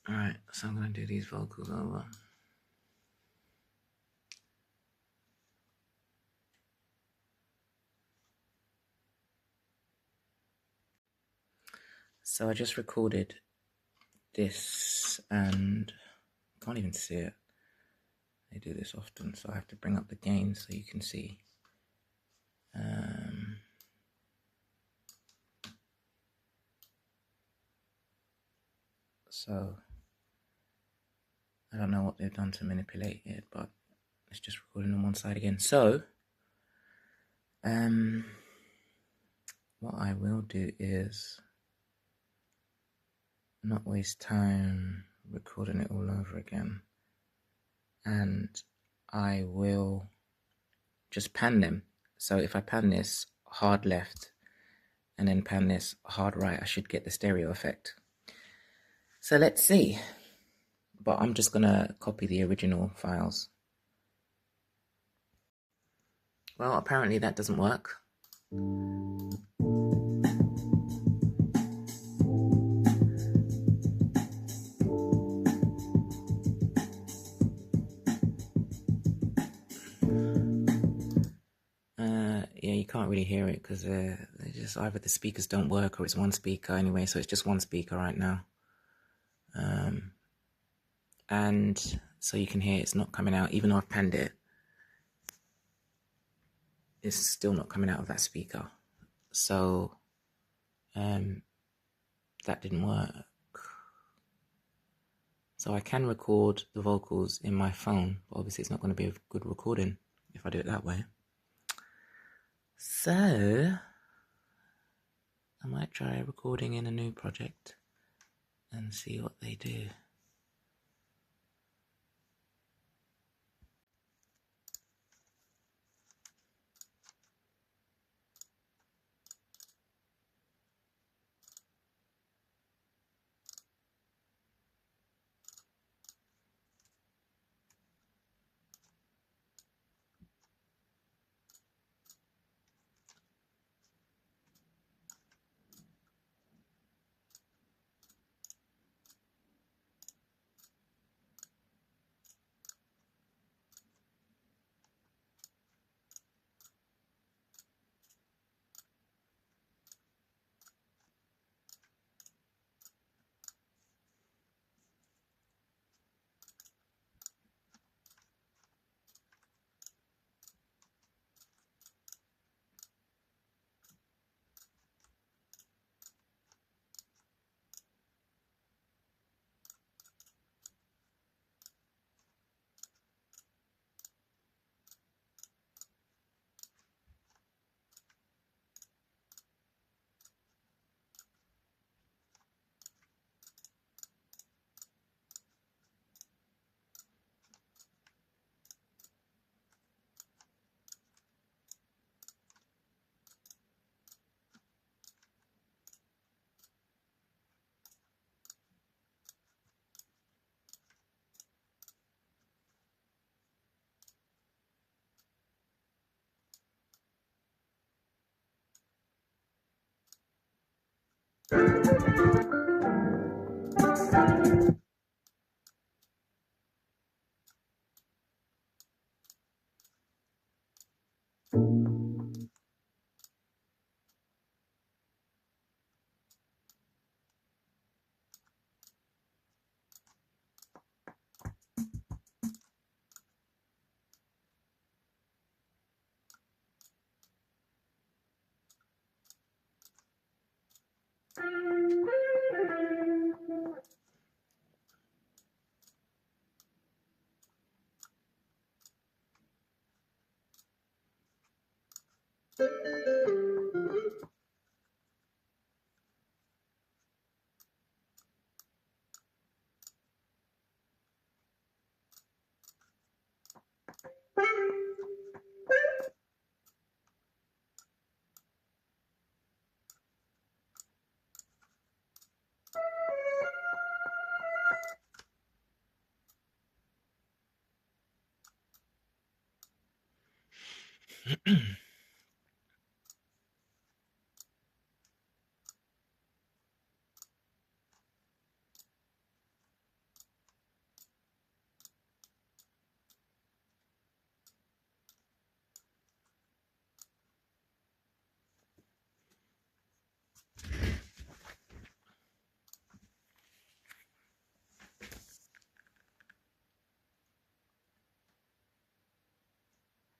Alright, so I'm going to do these vocals over. So I just recorded this and I can't even see it. I do this often, so I have to bring up the gain so you can see. So I don't know what they've done to manipulate it, but it's just recording on one side again. So what I will do is not waste time recording it all over again, and I will just pan them. So if I pan this hard left and then pan this hard right, I should get the stereo effect. So let's see. But I'm just gonna copy the original files. Well, apparently that doesn't work. Yeah, you can't really hear it because they're just either the speakers don't work or it's one speaker anyway, so it's just one speaker right now. And so you can hear it's not coming out, even though I've panned it. It's still not coming out of that speaker. So that didn't work. So I can record the vocals in my phone, but obviously it's not going to be a good recording if I do it that way. So I might try recording in a new project and see what they do.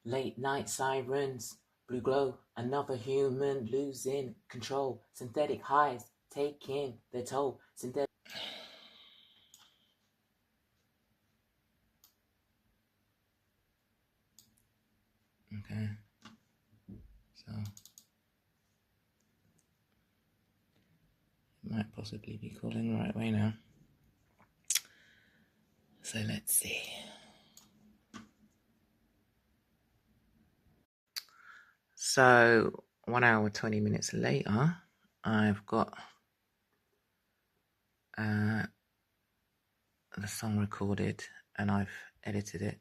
Late night sirens, blue glow, another human losing control. Synthetic highs taking their toll. Synthetic. Okay, so it might possibly be calling the right way now. So let's see. So 1 hour 20 minutes later, I've got the song recorded and I've edited it.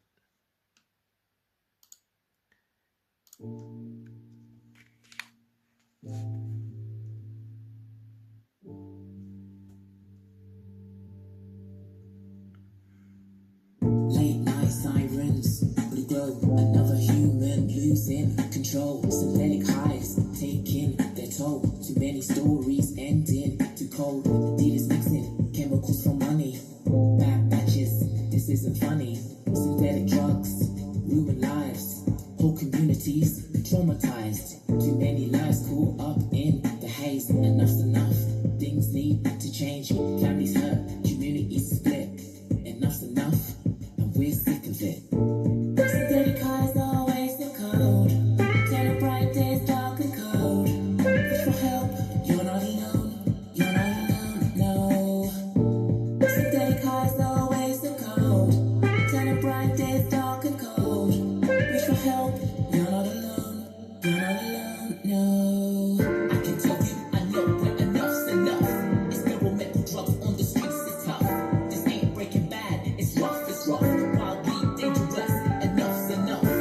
Late night sirens, blue glow, another human losing control. Synthetic highs taking their toll. Too many stories ending too cold. Dealers mixing chemicals for money. Bad batches, this isn't funny. Synthetic drugs ruin lives. Whole communities traumatized. Too many lives caught up in the haze. Enough's enough. Things need to change. Families hurt, communities split. Enough's enough. We're sick of it. Synthetic highs always look cold. Tell a bright days dark and cold. Wish for help, you're not alone. You're not alone, no. Synthetic highs always look cold. Tell a bright days dark and cold. Wish for help, you're not alone. You're not alone, no. I can tell you, I know when enough's enough. It's never metal drugs on the streets, it's tough. This ain't Breaking Bad, it's rough, it's rough. Wildly dangerous, enough's enough.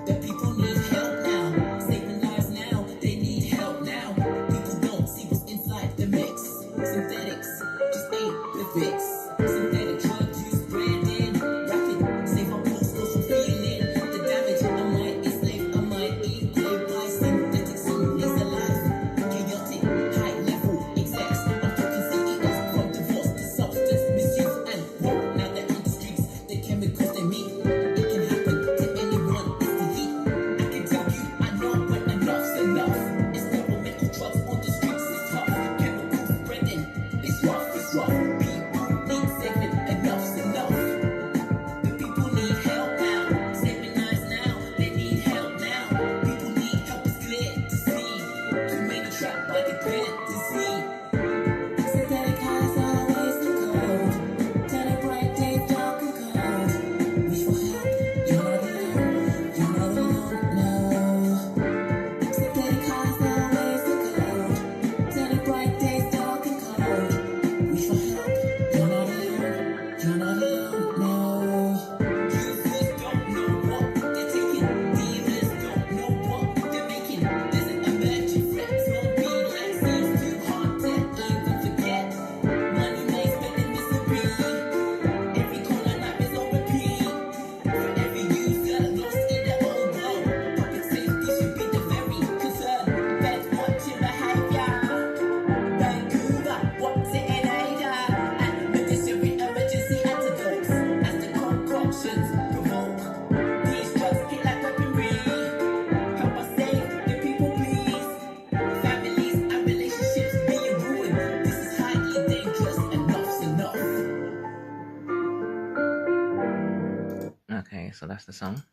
The people need help now, saving lives now, they need help now. People don't see what's inside the mix. Synthetics just ain't the fix. Synthetic drug use branding, rapid, save our postcodes from feeling the damage. I might enslave, I might enclave by synthetics only alive. Chaotic, high level execs. I'm talking CEOs from divorce to substance misuse and war. Now they're on the streets, the chemicals they meet. It can happen to anyone, it's the heat. I can tell you, I know when enough's enough. Experimental drugs on the streets is tough. Chemicals spreading, it's rough, it's rough. People need saving, enough's enough. The people need help now, saving lives now, they need help now. People need help, it's clear to see. Too many trapped by the fantasy. Synthetic highs always look cold. Tell a bright day dark and cold. Wish for help, you're not alone. You're not alone, no. Synthetic highs always look cold. Tell a bright day dark and cold. Wish for help, you're not alone. You're not alone, no. Users don't know what they're taking. Dealers don't know what they're making. There's an emerging threat. Zombie life seems too hard to even forget. Money makes spending misery. Every corner life is on repeat. For every user lost in their own world. Public safety should be the very concern. Feds watching behavior. Vancouver, what's it in Asia? And medicinary emergency antidotes as the concoctions provoke. These drugs hit like weaponry. Help us save the people, please. Families and relationships being ruined. This is highly dangerous. Enough's enough. Okay, so that's the song.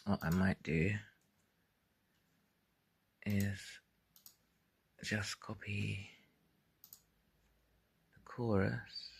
What I might do is just copy the chorus.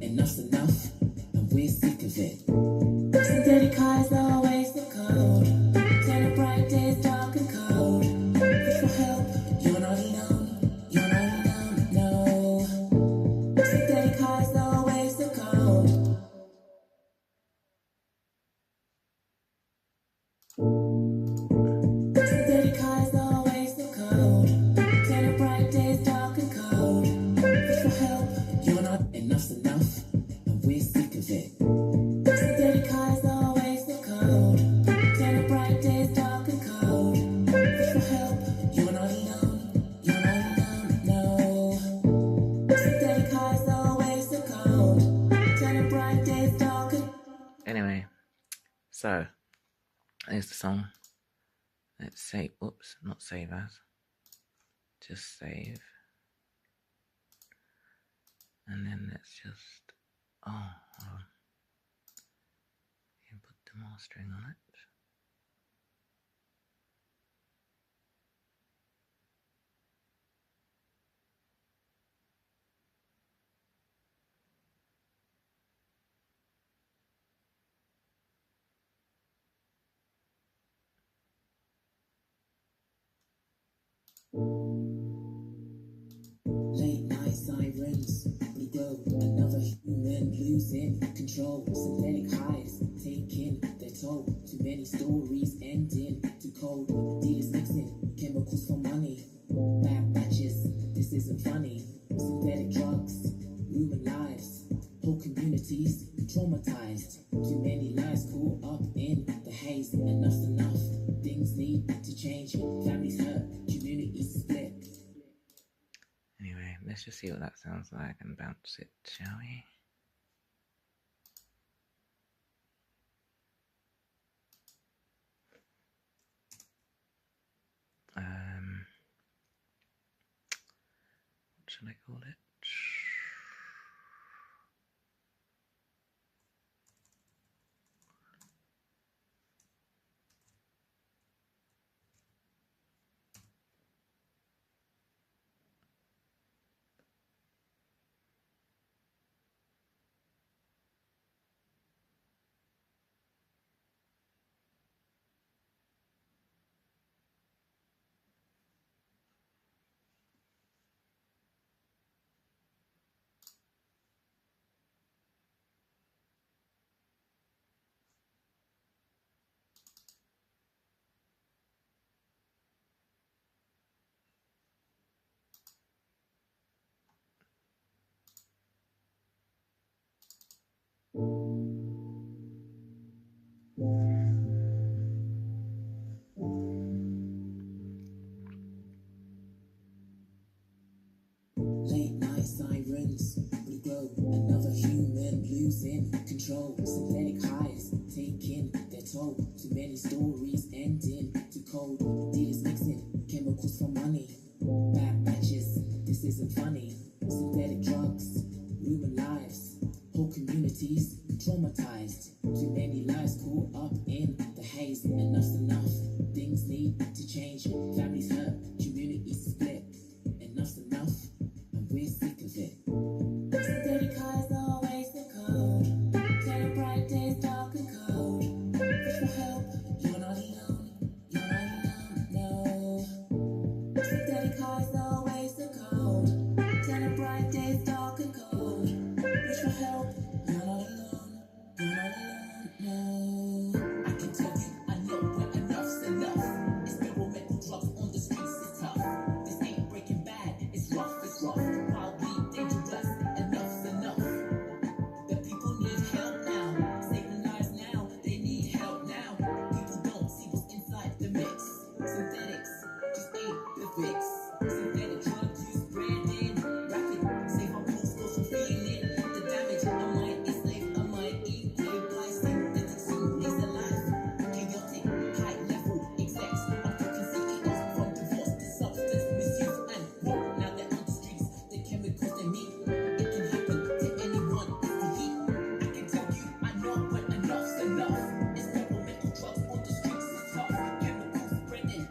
enough's enough, and we're sick of it. Synthetic highs always the code. Turn a bright days dark and cold. Push for help, you're not alone. You're not alone, no. Synthetic highs always the code. Synthetic highs always the code. Turn a bright days dark and cold. Push for help, you're not enough's enough, and we're sick of it. Synthetic highs always the code. Turn a bright days dark and cold. Push for help, you're not alone. You're not alone, no. Synthetic highs always the code. Turn a bright days dark and... Anyway, so there's the song. Let's save, oops, not save as, just save. And then let's just, hold on. You put the mastering on it. Late night sirens, we go, another human losing control. Synthetic highs taking their toll. Too many stories ending too cold. Dealers mixing chemicals for money. Bad batches, this isn't funny. Synthetic drugs, ruin lives. Whole communities traumatized. Too many lives caught up in the haze. Enough's enough, things need to change. Families hurt, communities split. Anyway, let's just see what that sounds like and bounce it, shall we? What should I call it? Late night sirens, we go, another human losing control. Synthetic highs taking their toll. Too many stories ending too cold. Dealers mixing chemicals for money. Bad batches, this isn't funny. Synthetic drugs, ruin lives. Whole communities traumatized. Too many lives caught up in the haze. Enough's enough, things need to change. Families hurt, communities split. Enough's enough, and we're sick of it. Synthetic highs always the code. Turn bright days dark and cold. Push for help, you're not alone. You're not alone, no. Synthetic highs always the code. Turn bright days dark and cold. Push for help, you're not alone. You're not alone, no. I can tell you, I know when enough's enough. Experimental drugs on the streets is tough. This ain't breaking bad, it's rough, it's rough. Wildly dangerous, enough's enough. The people need help now, saving lives now, they need help now. People don't see what's inside the mix. Synthetics just ain't the fix. Synthetic drug use branding, rapid, save our post social feeling. The damage, I might enslave, I might eat, by synthetic smoothies alive. Chaotic, high level execs, I'm talking CEOs from divorce to substance misuse and war. Now they're on the streets, the chemicals they meet. It can happen to anyone if we heat. I can tell you, I know when enough's enough. Experimental drugs on the streets is tough. Chemicals spreading,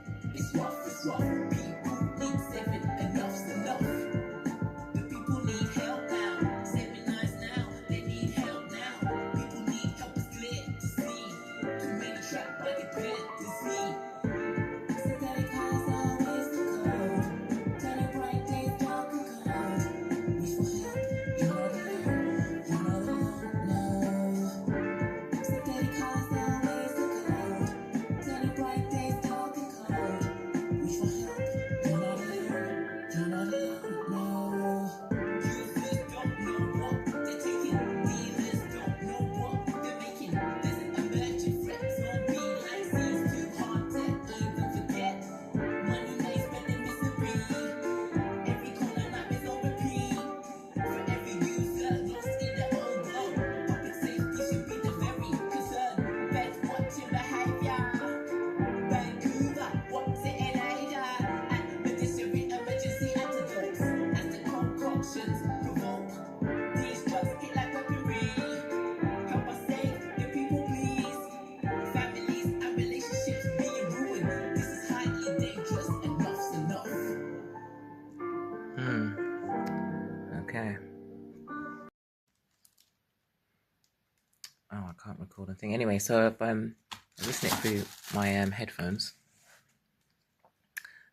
recording thing. Anyway, so I'm listening through my headphones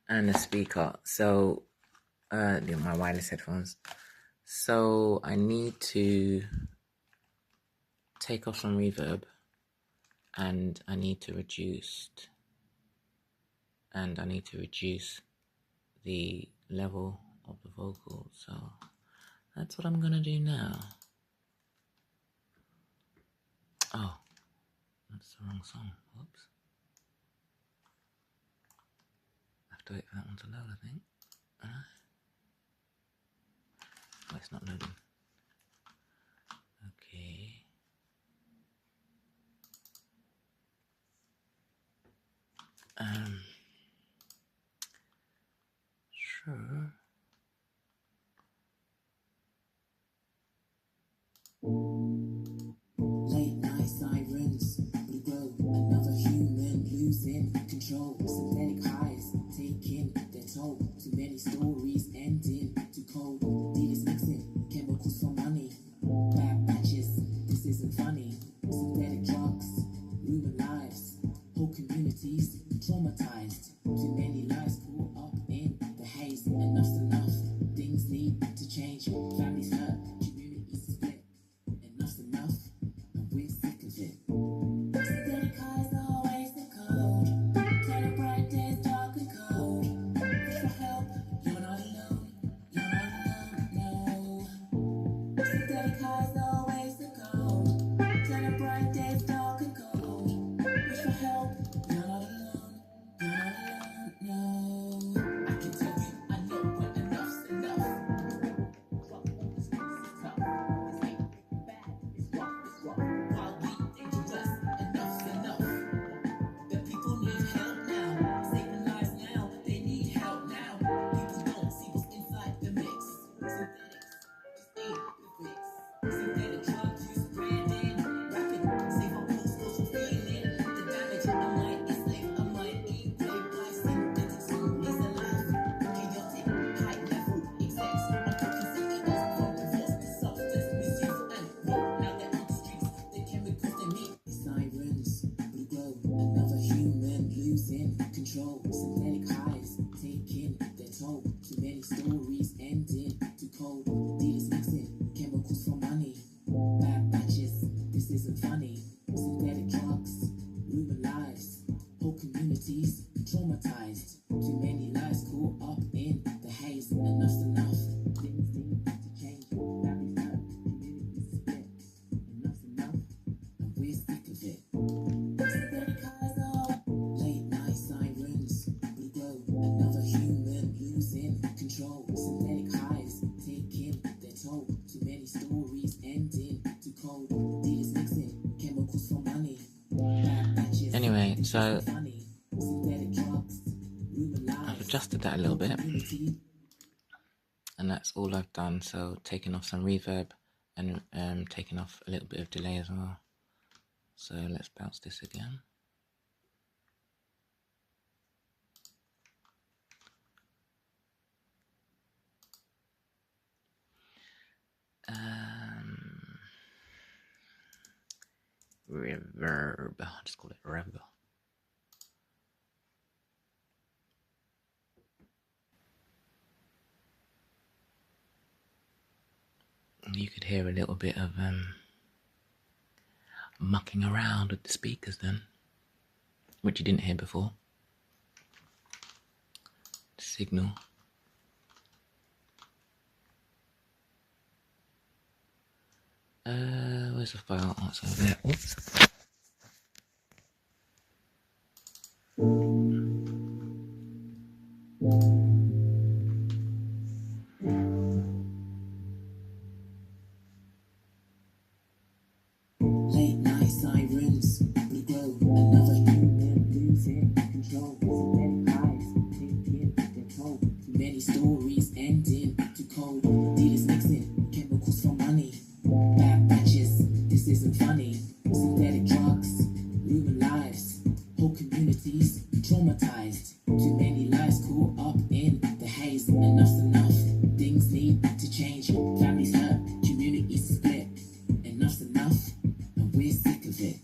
and the speaker. So my wireless headphones. So I need to take off some reverb, and I need to reduce the level of the vocal. So that's what I'm gonna do now. Oh, that's the wrong song. Whoops. I have to wait for that one to load, I think. Oh, it's not loading. Okay. Sure. Late night sirens, we go, another human losing control. Synthetic highs taking their toll. Too many stories ending too cold. Dealers mixing chemicals for money. Bad batches, this isn't funny. Synthetic drugs, ruin lives. Whole communities traumatized. Too many lives caught up in the haze. Enough's enough, things need to change. Families hurt, communities split. Enough's enough, and we're sick of it. Synthetic highs always the code. Tell a bright day's dark and cold. Wish for help, you're not alone. You're not alone, no. Synthetic highs always the code. Tell a bright day's dark and cold. Wish for help, you're not alone. You're not alone, no. I can tell you, I know when enough's enough. Rough on the streets is tough. This ain't bad, it's rough, wildly dangerous. Enough's enough. The people need help now, saving lives now. They need help now. People don't see what's inside the mix. Synthetics just ain't the fix. Synthetic drug use, branding, rapid, safe on post, social feeling. The damage, a mind enslaved, a mind enclaved by synthetic zombies alive. Chaotic, high level execs, uncooked CEOs from divorce to substance misuse and woke. Now they're on the streets, the chemicals they need. Sirens, we grow, another human losing control. Synthetic highs taking their toll. Too many stories ending too cold. Dealers mixing chemicals for money. Bad batches, this isn't funny. Synthetic drugs, ruin lives. Whole communities traumatized. Too many lives caught up in the haze. Enough's enough. Things need to change. Families hurt, communities split. Enough's enough, and we're sick of it. Synthetic highs are late night sirens. We grow, another human losing control. Synthetic highs taking their toll. Too many stories ending too cold. Dealers mixing chemicals for money. Bad batches. Anyway, this so isn't funny. Synthetic drugs, ruin I've lives. adjusted that a little bit, Community and that's all I've done. So taking off some reverb and taking off a little bit of delay as well. So let's bounce this again. Reverb. I'll just call it reverb. You could hear a little bit of mucking around with the speakers then, which you didn't hear before. Signal. Where's the file? Oh, it's over there. Oops. late night sirens. We grow, another human losing control. Synthetic highs taking their toll. Too many stories ending too cold. Dealers mixing chemicals for money. Bad batches, this isn't funny. Synthetic drugs, ruin lives. Whole communities traumatized. Too many lives caught up in the haze. Enough's enough, things need to change. Families hurt, communities split. Enough's enough, and we're sick of it.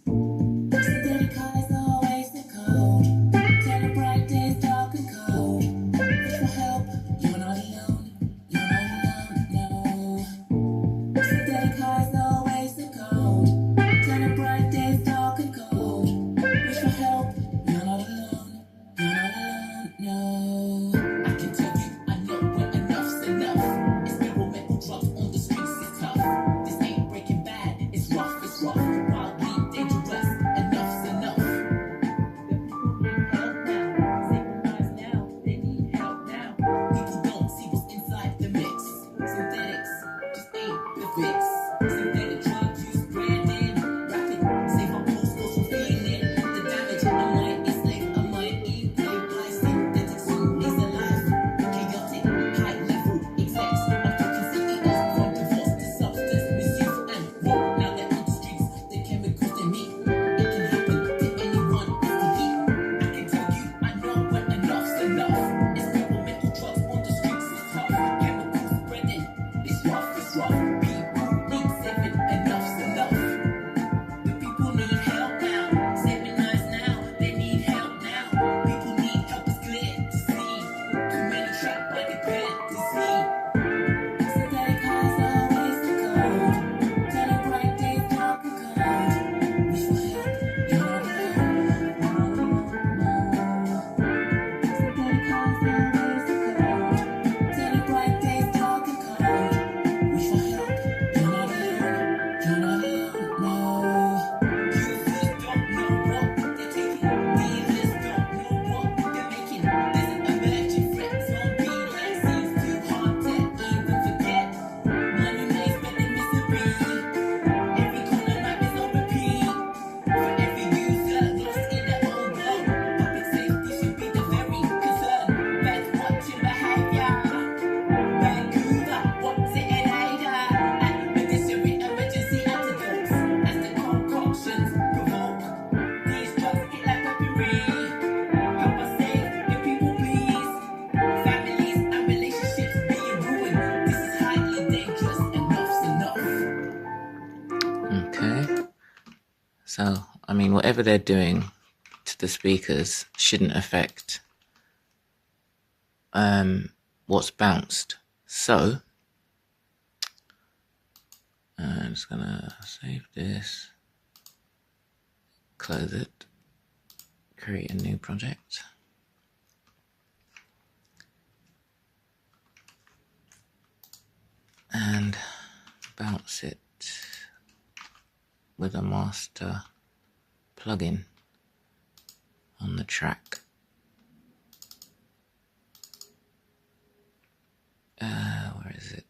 So, I mean, whatever they're doing to the speakers shouldn't affect what's bounced. So, I'm just gonna save this, close it, create a new project, and bounce it with a master plugin on the track. Where is it?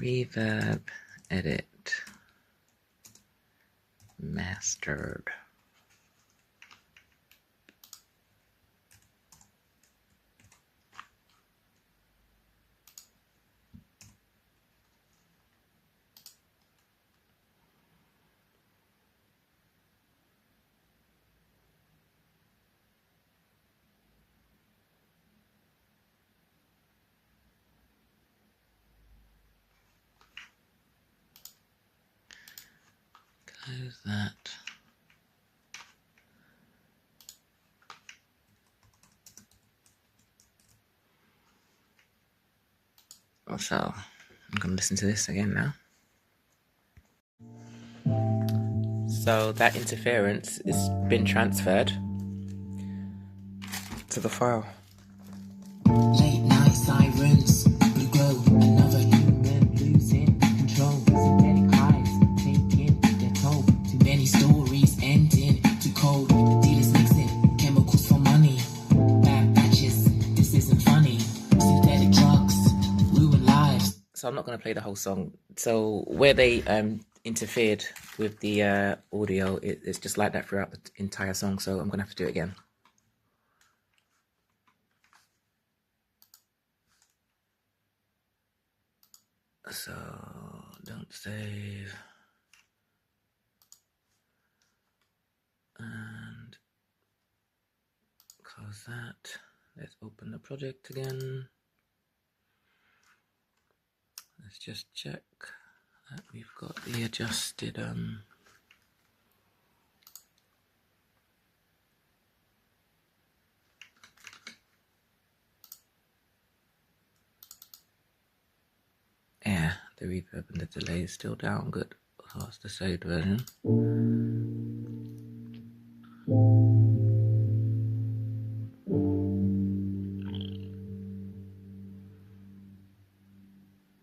Reverb, edit, mastered. Close that. So, I'm going to listen to this again now. So that interference has been transferred to the file. Late night sirens, blue glow, another human losing control. Synthetic highs, taking their toll. Too many stories ending too cold. Dealers mixing chemicals for money. Bad batches, this isn't funny. Synthetic drugs, ruin lives. So I'm not going to play the whole song. So where they interfered with the audio, it's just like that throughout the entire song. So I'm going to have to do it again. So don't save. And close that. Let's open the project again. Let's just check that we've got the adjusted yeah, the reverb and the delay is still down. Good. So that's the saved version.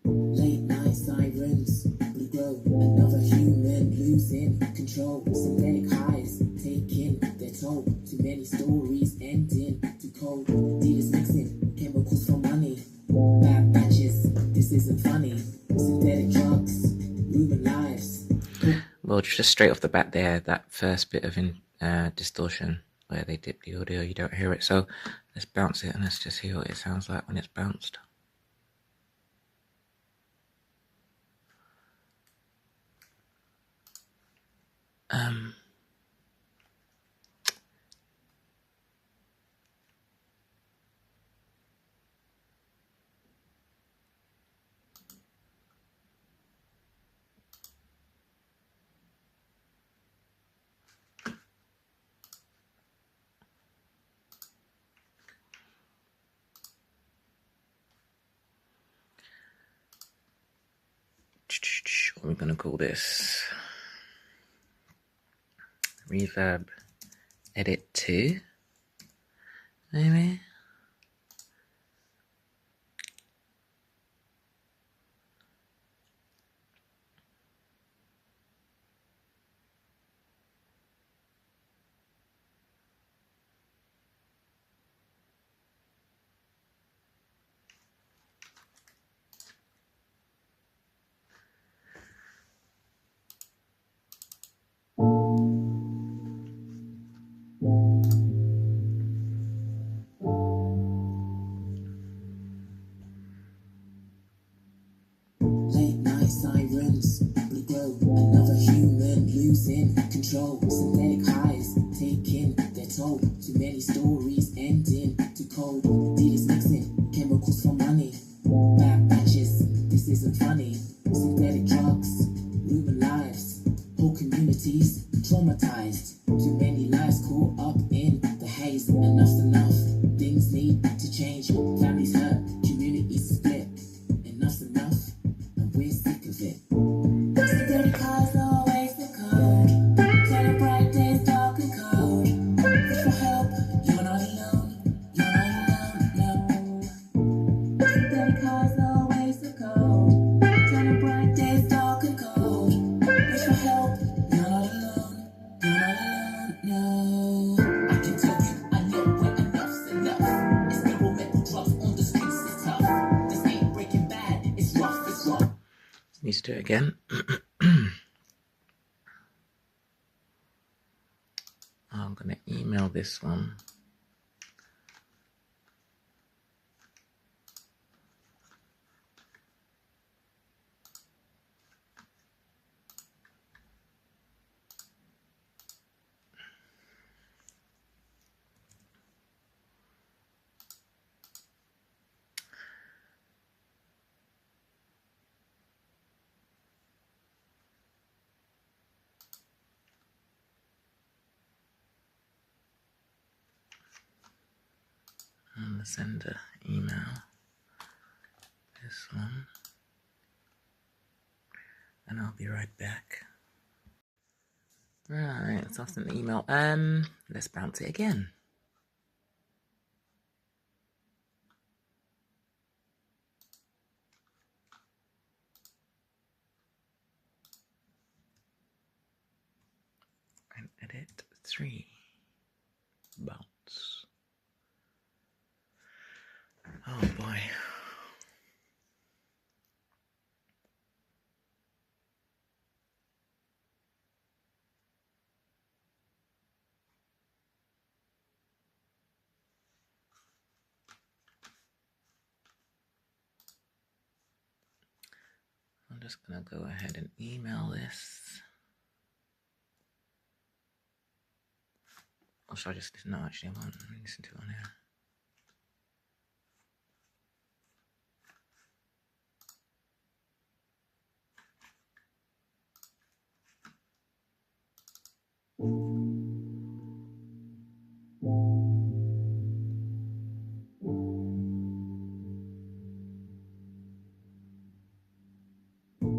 Late night sirens, blue glow, another human losing control. Synthetic highs, taking their toll. Too many stories ending too cold. Dealers mixing chemicals for money. Bad batches, this isn't funny. Synthetic drugs, ruin lives. Well, just straight off the bat there, that first bit of distortion where they dip the audio, you don't hear it. So let's bounce it and let's just hear what it sounds like when it's bounced. What are we going to call this? Reverb edit 2, maybe? control. Synthetic highs taking their toll. Too many stories ending too cold. Dealers mixing chemicals for money. Bad batches, this isn't funny. Synthetic drugs, ruin lives. Whole communities traumatized. Too many lives caught up in the haze. Enough's enough. Things need to change. Families hurt, communities split. Enough's enough, and we're sick of it. Synthetic cars always the code. Kind of bright days, dark and cold. Push for help, you're not alone. You're not alone, no. Synthetic cars always the code. Kind of bright days, dark and cold. Push for help, you're not alone. You're not alone, no. I can tell you, I know when enough's enough. Experimental drugs on the streets is tough. This ain't Breaking Bad, it's rough, it's rough. Need to do it again. I'm going to email this one. And the sender email. This one. And I'll be right back. Right, it's after the email. Let's bounce it again. And edit 3. Bounce. Oh boy. I'm just going to go ahead and email this. Or should I just listen? No, actually, I won't listen to it on here.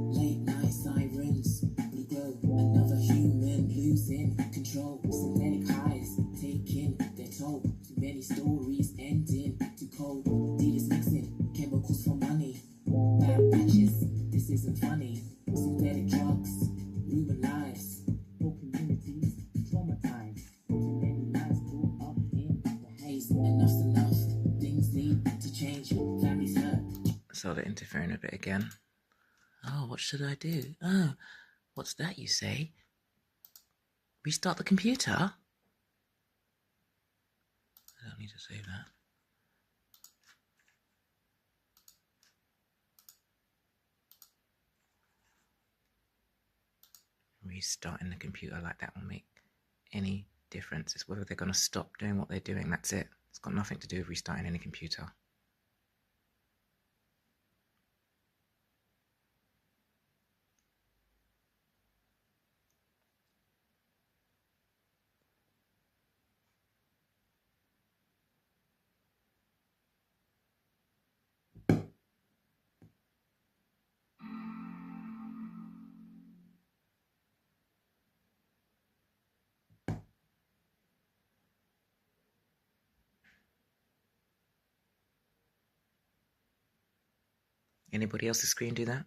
Late night sirens, we go. Another human losing control. Synthetic highs taking their toll. Too many stories ending too cold. Dealers mixing chemicals for money. Bad batches, this isn't funny. Synthetic drugs, ruin lives. Whole communities traumatized. Too many lives caught up in the haze. Enough's enough. Things need to change. Families hurt. So they're interfering a bit again. Oh, what should I do? Oh, what's that you say? Restart the computer? I don't need to save that. Restarting the computer like that won't make any difference. It's whether they're going to stop doing what they're doing. That's it. It's got nothing to do with restarting any computer. Anybody else's screen do that?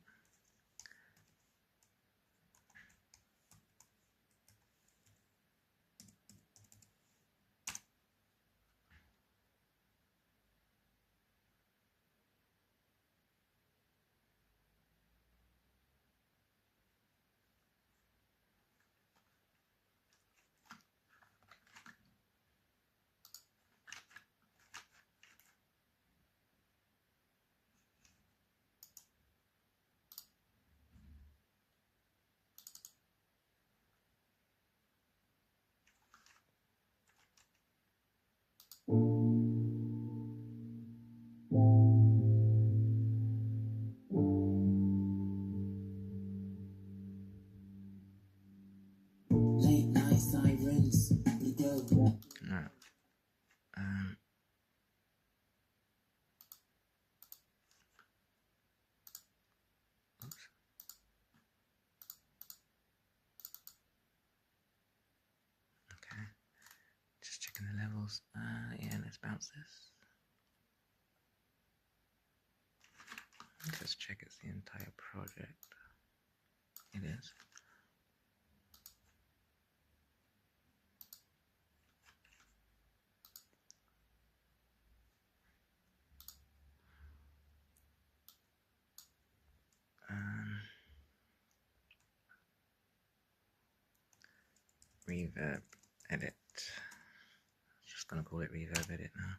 else. Yeah, let's bounce this. Let's check it's the entire project. It is. Reverb edit. Just gonna call it reverb edit now.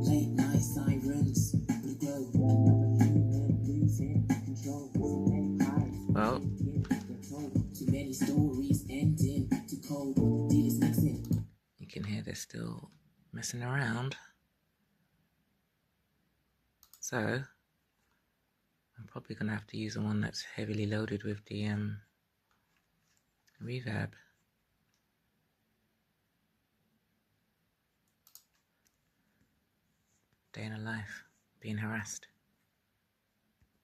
Late night sirens, but go another human losing control. Synthetic highs, Well, too many stories ending too cold. Dealers mixing. you can hear they're still messing around. So I'm probably gonna have to use the one that's heavily loaded with the reverb. Day in a life, being harassed.